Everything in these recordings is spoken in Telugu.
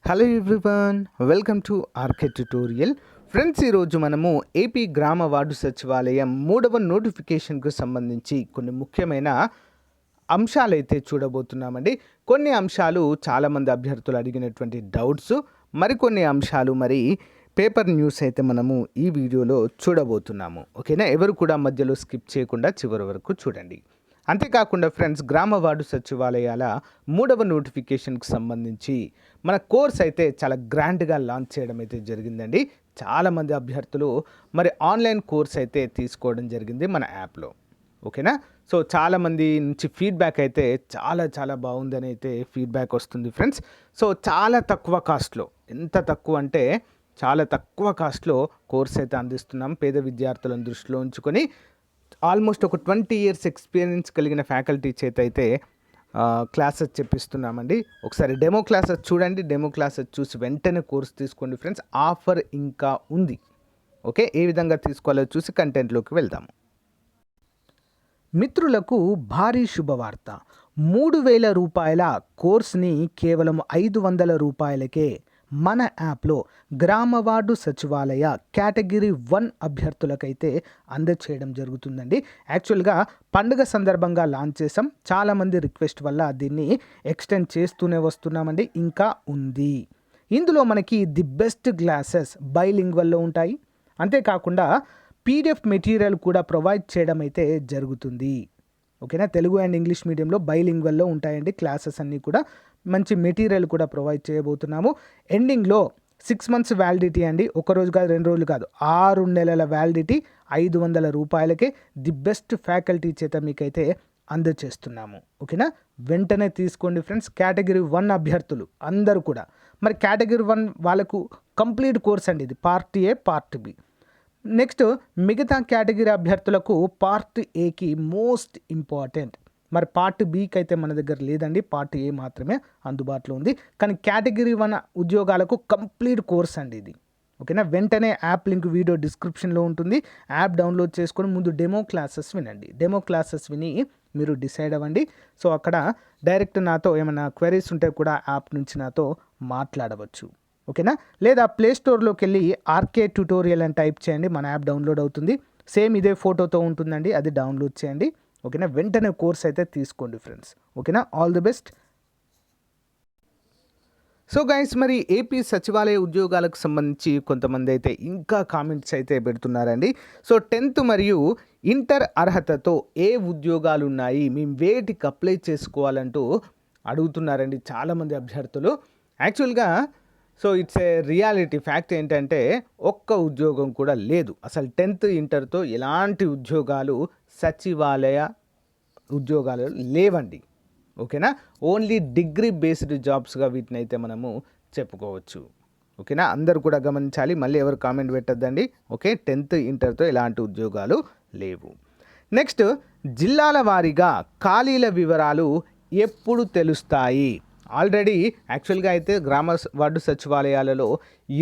Hello everyone, welcome to RK tutorial. Friends, ఈరోజు మనము ఏపీ గ్రామ వార్డు సచివాలయం 3వ నోటిఫికేషన్కు సంబంధించి కొన్ని ముఖ్యమైన అంశాలు అయితే చూడబోతున్నామండి. కొన్ని అంశాలు చాలామంది అభ్యర్థులు అడిగినటువంటి డౌట్స్, మరికొన్ని అంశాలు పేపర్ న్యూస్ అయితే మనము ఈ వీడియోలో చూడబోతున్నాము. ఓకేనా, ఎవరు కూడా మధ్యలో స్కిప్ చేయకుండా చివరి వరకు చూడండి. అంతేకాకుండా ఫ్రెండ్స్, గ్రామ వార్డు సచివాలయాల 3వ నోటిఫికేషన్కి సంబంధించి మన కోర్స్ అయితే చాలా గ్రాండ్గా లాంచ్ చేయడం అయితే జరిగిందండి. చాలామంది అభ్యర్థులు ఆన్లైన్ కోర్స్ అయితే తీసుకోవడం జరిగింది మన యాప్లో. ఓకేనా, సో చాలామంది నుంచి ఫీడ్బ్యాక్ అయితే చాలా బాగుందని అయితే ఫీడ్బ్యాక్ వస్తుంది ఫ్రెండ్స్. సో చాలా తక్కువ కాస్ట్లో, ఎంత తక్కువ అంటే చాలా తక్కువ కాస్ట్లో కోర్స్ అయితే అందిస్తున్నాం. పేద విద్యార్థులను దృష్టిలో ఉంచుకొని ఆల్మోస్ట్ ఒక 20 years ఎక్స్పీరియన్స్ కలిగిన ఫ్యాకల్టీ చేత అయితే క్లాసెస్ చెప్పిస్తున్నామండి. ఒకసారి డెమో క్లాసెస్ చూడండి. డెమో క్లాసెస్ చూసి వెంటనే కోర్స్ తీసుకోండి ఫ్రెండ్స్. ఆఫర్ ఇంకా ఉంది. ఓకే, ఏ విధంగా తీసుకోవాలో చూసి కంటెంట్లోకి వెళ్దాము. మిత్రులకు భారీ శుభవార్త. 3,000 రూపాయల కోర్స్ని కేవలం 500 రూపాయలకే మన యాప్లో గ్రామ వార్డు సచివాలయ కేటగిరీ 1 అభ్యర్థులకైతే అందచేయడం జరుగుతుందండి. యాక్చువల్గా పండుగ సందర్భంగా లాంచ్ చేసాం. చాలామంది రిక్వెస్ట్ వల్ల దీన్ని ఎక్స్టెండ్ చేస్తూనే వస్తున్నామండి. ఇంకా ఉంది. ఇందులో మనకి ది బెస్ట్ క్లాసెస్ బైలింగ్వల్లో ఉంటాయి. అంతేకాకుండా పీడిఎఫ్ మెటీరియల్ కూడా ప్రొవైడ్ చేయడం అయితే జరుగుతుంది. ఓకేనా, తెలుగు అండ్ ఇంగ్లీష్ మీడియంలో బైలింగ్వల్లో ఉంటాయండి క్లాసెస్ అన్నీ కూడా. మంచి మెటీరియల్ కూడా ప్రొవైడ్ చేయబోతున్నాము. ఎండింగ్లో 6 months వ్యాలిడిటీ అండి. ఒక రోజు కాదు, 2 రోజులు కాదు, 6 నెలల వ్యాలిడిటీ 500 రూపాయలకే ది బెస్ట్ ఫ్యాకల్టీ చేత మీకైతే అందచేస్తున్నాము. ఓకేనా, వెంటనే తీసుకోండి ఫ్రెండ్స్. కేటగిరీ 1 అభ్యర్థులు అందరూ కూడా కేటగిరీ 1 వాళ్ళకు కంప్లీట్ కోర్స్ అండి. ఇది part A, part B. Next మిగతా కేటగిరీ అభ్యర్థులకు పార్ట్ ఏకి మోస్ట్ ఇంపార్టెంట్. పార్ట్ బికి అయితే మన దగ్గర లేదండి. పార్ట్ ఏ మాత్రమే అందుబాటులో ఉంది. కానీ కేటగిరీ 1 ఉద్యోగాలకు కంప్లీట్ కోర్స్ అండి ఇది. ఓకేనా, వెంటనే యాప్ లింక్ వీడియో డిస్క్రిప్షన్లో ఉంటుంది. యాప్ డౌన్లోడ్ చేసుకొని ముందు డెమో క్లాసెస్ వినండి. డెమో క్లాసెస్ విని మీరు డిసైడ్ అవ్వండి. సో అక్కడ డైరెక్ట్ నాతో ఏమైనా క్వెరీస్ ఉంటే కూడా యాప్ నుంచి నాతో మాట్లాడవచ్చు. ఓకేనా, లేదా ప్లే స్టోర్లోకి వెళ్ళి ఆర్కే ట్యుటోరియల్ అని టైప్ చేయండి. మన యాప్ డౌన్లోడ్ అవుతుంది. సేమ్ ఇదే ఫోటోతో ఉంటుందండి, అది డౌన్లోడ్ చేయండి. ఓకేనా, వెంటనే కోర్స్ అయితే తీసుకోండి ఫ్రెండ్స్. ఓకేనా, all the best. So guys, AP సచివాలయ ఉద్యోగాలకు సంబంధించి కొంతమంది అయితే ఇంకా కామెంట్స్ అయితే పెడుతున్నారండి. సో 10th మరియు ఇంటర్ అర్హతతో ఏ ఉద్యోగాలు ఉన్నాయి, మేము వేటికి అప్లై చేసుకోవాలంటూ అడుగుతున్నారండి చాలామంది అభ్యర్థులు. యాక్చువల్గా so it's a reality fact. ఏంటంటే ఒక్క ఉద్యోగం కూడా లేదు అసలు. 10th ఇంటర్తో ఎలాంటి ఉద్యోగాలు సచివాలయ ఉద్యోగాలు లేవండి. ఓకేనా, ఓన్లీ డిగ్రీ బేస్డ్ జాబ్స్గా వీటిని అయితే మనము చెప్పుకోవచ్చు. ఓకేనా, అందరూ కూడా గమనించాలి. మళ్ళీ ఎవరు కామెంట్ పెట్టద్దండి. ఓకే, 10th ఇంటర్తో ఎలాంటి ఉద్యోగాలు లేవు. నెక్స్ట్, జిల్లాల వారీగా ఖాళీల వివరాలు ఎప్పుడు తెలుస్తాయి? ఆల్రెడీ యాక్చువల్గా అయితే గ్రామ వార్డు సచివాలయాలలో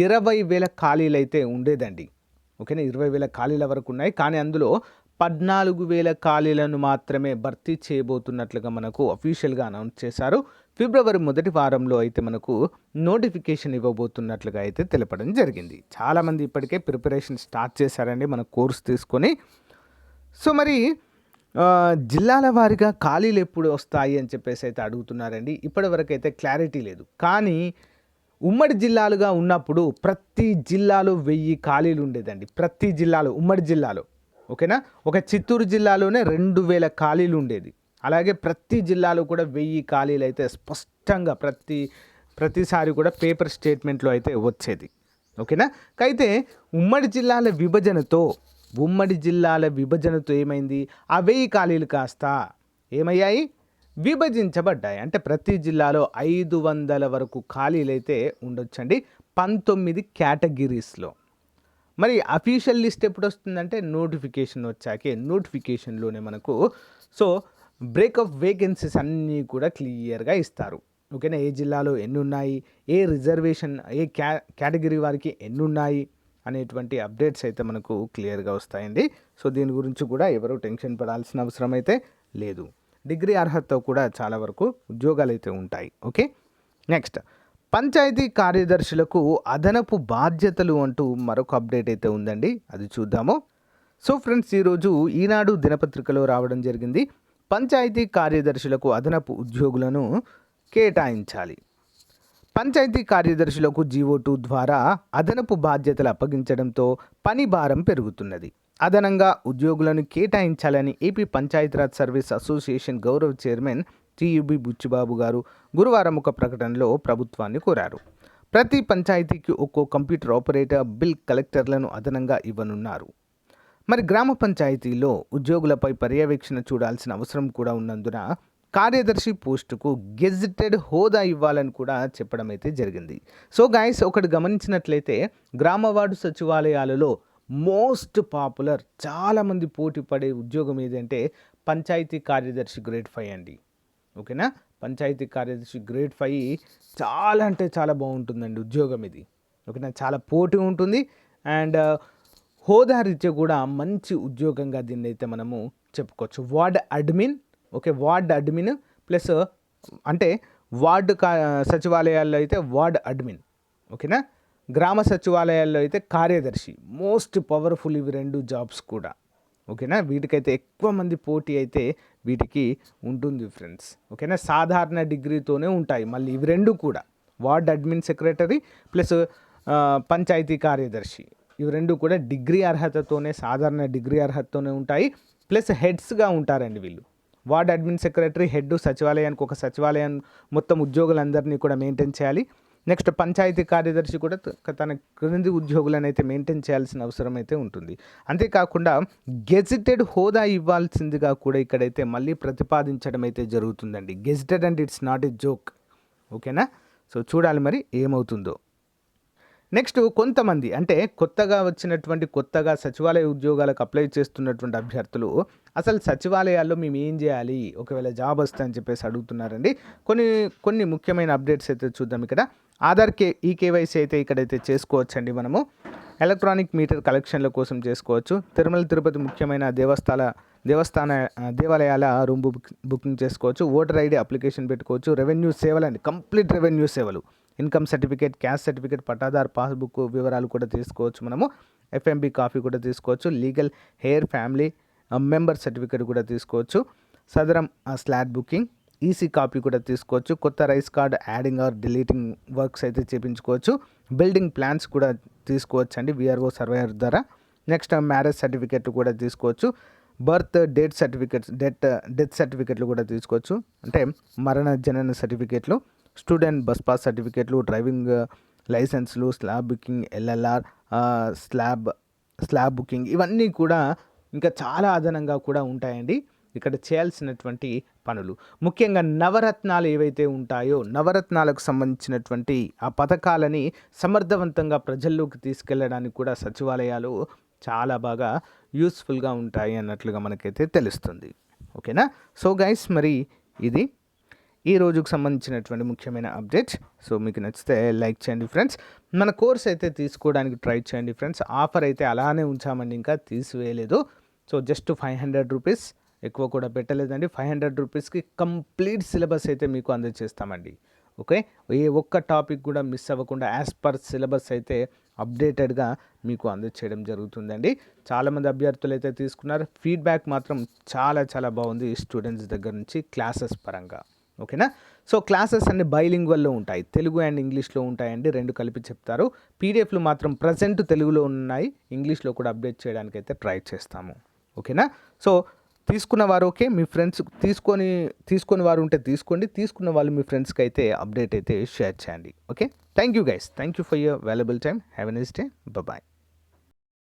20,000 ఖాళీలు అయితే ఉండేదండి. ఓకేనా, 20,000 ఖాళీల వరకు ఉన్నాయి. కానీ అందులో 14,000 ఖాళీలను మాత్రమే భర్తీ చేయబోతున్నట్లుగా మనకు అఫీషియల్గా అనౌన్స్ చేశారు. ఫిబ్రవరి 1వ వారంలో అయితే మనకు నోటిఫికేషన్ ఇవ్వబోతున్నట్లుగా అయితే తెలపడం జరిగింది. చాలామంది ఇప్పటికే ప్రిపరేషన్ స్టార్ట్ చేశారండి మన కోర్స్ తీసుకొని. సో జిల్లాల వారీగా ఖాళీలు ఎప్పుడు వస్తాయి అని చెప్పేసి అయితే అడుగుతున్నారండి. ఇప్పటివరకు అయితే క్లారిటీ లేదు. కానీ ఉమ్మడి జిల్లాలుగా ఉన్నప్పుడు ప్రతి జిల్లాలో 1000 ఖాళీలు ఉండేదండి. ప్రతి జిల్లాలో, ఉమ్మడి జిల్లాలో. ఓకేనా, ఒక చిత్తూరు జిల్లాలోనే 2,000 ఖాళీలు ఉండేది. అలాగే ప్రతి జిల్లాలో కూడా 1000 ఖాళీలు అయితే స్పష్టంగా ప్రతిసారి కూడా పేపర్ స్టేట్మెంట్లో అయితే వచ్చేది. ఓకేనా, అయితే ఉమ్మడి జిల్లాల విభజనతో ఏమైంది? ఆ 1000 ఖాళీలు కాస్త ఏమయ్యాయి? విభజించబడ్డాయి. అంటే ప్రతి జిల్లాలో 500 వరకు ఖాళీలు అయితే ఉండొచ్చండి 19 కేటగిరీస్లో. అఫీషియల్ లిస్ట్ ఎప్పుడు వస్తుందంటే నోటిఫికేషన్ వచ్చాకే. నోటిఫికేషన్లోనే మనకు సో బ్రేకప్ వేకెన్సీస్ అన్నీ కూడా క్లియర్గా ఇస్తారు. ఓకేనా, ఏ జిల్లాలో ఎన్ని ఉన్నాయి, ఏ రిజర్వేషన్, ఏ కేటగిరీ వారికి ఎన్ని ఉన్నాయి అనేటువంటి అప్డేట్స్ అయితే మనకు క్లియర్గా వస్తాయండి. సో దీని గురించి కూడా ఎవరు టెన్షన్ పడాల్సిన అవసరం అయితే లేదు. డిగ్రీ అర్హతతో కూడా చాలా వరకు ఉద్యోగాలు అయితే ఉంటాయి. ఓకే, నెక్స్ట్ పంచాయతీ కార్యదర్శులకు అదనపు బాధ్యతలు అంటూ మరొక అప్డేట్ అయితే ఉందండి, అది చూద్దాము. సో ఫ్రెండ్స్, ఈరోజు ఈనాడు దినపత్రికలో రావడం జరిగింది. పంచాయతీ కార్యదర్శులకు అదనపు ఉద్యోగులను కేటాయించాలి. పంచాయతీ కార్యదర్శులకు G.O ద్వారా అదనపు బాధ్యతలు అప్పగించడంతో పని భారం పెరుగుతున్నది. అదనంగా ఉద్యోగులను కేటాయించాలని ఏపీ పంచాయతీరాజ్ సర్వీస్ అసోసియేషన్ గౌరవ చైర్మన్ TUB బుచ్చిబాబు గారు గురువారం ఒక ప్రకటనలో ప్రభుత్వాన్ని కోరారు. ప్రతి పంచాయతీకి ఒక్కో కంప్యూటర్ ఆపరేటర్, బిల్ కలెక్టర్లను అదనంగా ఇవ్వనున్నారు. మరి గ్రామ పంచాయతీలో ఉద్యోగులపై పర్యవేక్షణ చూడాల్సిన అవసరం కూడా ఉన్నందున కార్యదర్శి పోస్టుకు గెజిటెడ్ హోదా ఇవ్వాలని కూడా చెప్పడం అయితే జరిగింది. సో గైస్, ఒకటి గమనించినట్లయితే గ్రామ వార్డు సచివాలయాలలో మోస్ట్ పాపులర్, చాలామంది పోటీ పడే ఉద్యోగం ఏదంటే పంచాయతీ కార్యదర్శి గ్రేడ్ 5 అండి. ఓకేనా, పంచాయతీ కార్యదర్శి గ్రేడ్ 5 చాలా అంటే చాలా బాగుంటుందండి ఉద్యోగం ఇది. ఓకేనా, చాలా పోటీ ఉంటుంది అండ్ హోదా రీత్యా కూడా మంచి ఉద్యోగంగా దీన్ని అయితే మనము చెప్పుకోవచ్చు. Ward admin, okay, ward admin plus అంటే వార్డు సచివాలయాల్లో అయితే వార్డ్ అడ్మిన్, ఓకేనా, గ్రామ సచివాలయాల్లో అయితే కార్యదర్శి. మోస్ట్ పవర్ఫుల్ ఇవి రెండు జాబ్స్ కూడా. ఓకేనా, వీటికైతే ఎక్కువ మంది పోటీ అయితే వీటికి ఉంటుంది ఫ్రెండ్స్. ఓకేనా, సాధారణ డిగ్రీతోనే ఉంటాయి మళ్ళీ ఇవి రెండు కూడా, ward admin secretary plus panchayati కార్యదర్శి, ఇవి రెండు కూడా డిగ్రీ అర్హతతోనే, సాధారణ డిగ్రీ అర్హతతోనే ఉంటాయి. ప్లస్ హెడ్స్గా ఉంటారండి వీళ్ళు. వార్డ్ అడ్మిన్ సెక్రటరీ హెడ్, సచివాలయానికి ఒక సచివాలయం మొత్తం ఉద్యోగులందరినీ కూడా మెయింటైన్ చేయాలి. నెక్స్ట్ పంచాయతీ కార్యదర్శి కూడా తన క్రింది ఉద్యోగులను అయితే మెయింటైన్ చేయాల్సిన అవసరం అయితే ఉంటుంది. అంతేకాకుండా గెజిటెడ్ హోదా ఇవ్వాల్సిందిగా కూడా ఇక్కడైతే మళ్ళీ ప్రతిపాదించడం అయితే జరుగుతుందండి. Gazetted and it's not a joke. ఓకేనా, సో చూడాలి మరి ఏమవుతుందో. నెక్స్ట్, కొంతమంది అంటే కొత్తగా సచివాలయ ఉద్యోగాలకు అప్లై చేస్తున్నటువంటి అభ్యర్థులు అసలు సచివాలయాల్లో మేము ఏం చేయాలి ఒకవేళ జాబ్ వస్తే అని చెప్పేసి అడుగుతున్నారండి. కొన్ని ముఖ్యమైన అప్డేట్స్ అయితే చూద్దాం. ఇక్కడ ఆధార్ ఈకేవైసీ అయితే ఇక్కడైతే చేసుకోవచ్చండి. మనము ఎలక్ట్రానిక్ మీటర్ కలెక్షన్ల కోసం చేసుకోవచ్చు. తిరుమల తిరుపతి ముఖ్యమైన దేవాలయాల రూమ్ బుకింగ్ చేసుకోవచ్చు. ఓటర్ ఐడి అప్లికేషన్ పెట్టుకోవచ్చు. రెవెన్యూ సేవలు అండి, కంప్లీట్ రెవెన్యూ సేవలు, ఇన్కమ్ సర్టిఫికేట్, క్యాస్ట్ సర్టిఫికేట్, పట్టాదార్ పాస్బుక్ వివరాలు కూడా తీసుకోవచ్చు. మనము FMB కాపీ కూడా తీసుకోవచ్చు. Legal heir family member certificate కూడా తీసుకోవచ్చు. Sadaram slot booking, EC copy కూడా తీసుకోవచ్చు. కొత్త rice card adding or deleting works అయితే చేయించుకోవచ్చు. బిల్డింగ్ ప్లాన్స్ కూడా తీసుకోవచ్చు అండి VRO సర్వేయర్ ద్వారా. నెక్స్ట్, మ్యారేజ్ సర్టిఫికేట్ కూడా తీసుకోవచ్చు. బర్త్ డేట్ సర్టిఫికేట్స్, డెత్ సర్టిఫికేట్లు కూడా తీసుకోవచ్చు, అంటే మరణ జనన సర్టిఫికేట్లు. స్టూడెంట్ బస్ పాస్ సర్టిఫికేట్లు, డ్రైవింగ్ లైసెన్స్లు, slab booking, LLR, slab booking, ఇవన్నీ కూడా ఇంకా చాలా అదనంగా కూడా ఉంటాయండి ఇక్కడ చేయాల్సినటువంటి పనులు. ముఖ్యంగా నవరత్నాలు ఏవైతే ఉంటాయో, నవరత్నాలకు సంబంధించినటువంటి ఆ పథకాలని సమర్థవంతంగా ప్రజల్లోకి తీసుకెళ్ళడానికి కూడా సచివాలయాలు చాలా బాగా యూస్ఫుల్గా ఉంటాయి అన్నట్లుగా మనకైతే తెలుస్తుంది. ఓకేనా, సో గైస్, మరి ఇది ఈ రోజుకు సంబంధించినటువంటి ముఖ్యమైన అప్డేట్. సో మీకు నచ్చితే లైక్ చేయండి ఫ్రెండ్స్. మన కోర్స్ అయితే తీసుకోవడానికి ట్రై చేయండి ఫ్రెండ్స్. ఆఫర్ అయితే అలానే ఉంచామండి, ఇంకా తీసివేయలేదు. సో జస్ట్ 500 రూపీస్, ఎక్కువ కూడా పెట్టలేదండి. 500 రూపీస్కి కంప్లీట్ సిలబస్ అయితే మీకు అందజేస్తామండి. ఓకే, ఏ ఒక్క టాపిక్ కూడా మిస్ అవ్వకుండా యాజ్ పర్ సిలబస్ అయితే అప్డేటెడ్గా మీకు అందజేయడం జరుగుతుందండి. చాలామంది అభ్యర్థులు అయితే తీసుకున్నారు. ఫీడ్బ్యాక్ మాత్రం చాలా చాలా బాగుంది స్టూడెంట్స్ దగ్గర నుంచి క్లాసెస్ పరంగా. ఓకేనా, సో క్లాసెస్ అన్ని బైలింగ్వల్లో ఉంటాయి, తెలుగు అండ్ ఇంగ్లీష్లో ఉంటాయండి, రెండు కలిపి చెప్తారు. PDFలు మాత్రం ప్రజెంట్ తెలుగులో ఉన్నాయి, ఇంగ్లీష్లో కూడా అప్డేట్ చేయడానికి అయితే ట్రై చేస్తాము. ఓకేనా, సో తీసుకున్న వారు ఓకే, మీ ఫ్రెండ్స్ తీసుకొని వారు ఉంటే తీసుకోండి, తీసుకున్న వాళ్ళు మీ ఫ్రెండ్స్కి అయితే అప్డేట్ అయితే షేర్ చేయండి. Okay, thank you guys, thank you for your valuable time. Have a nice day, bye.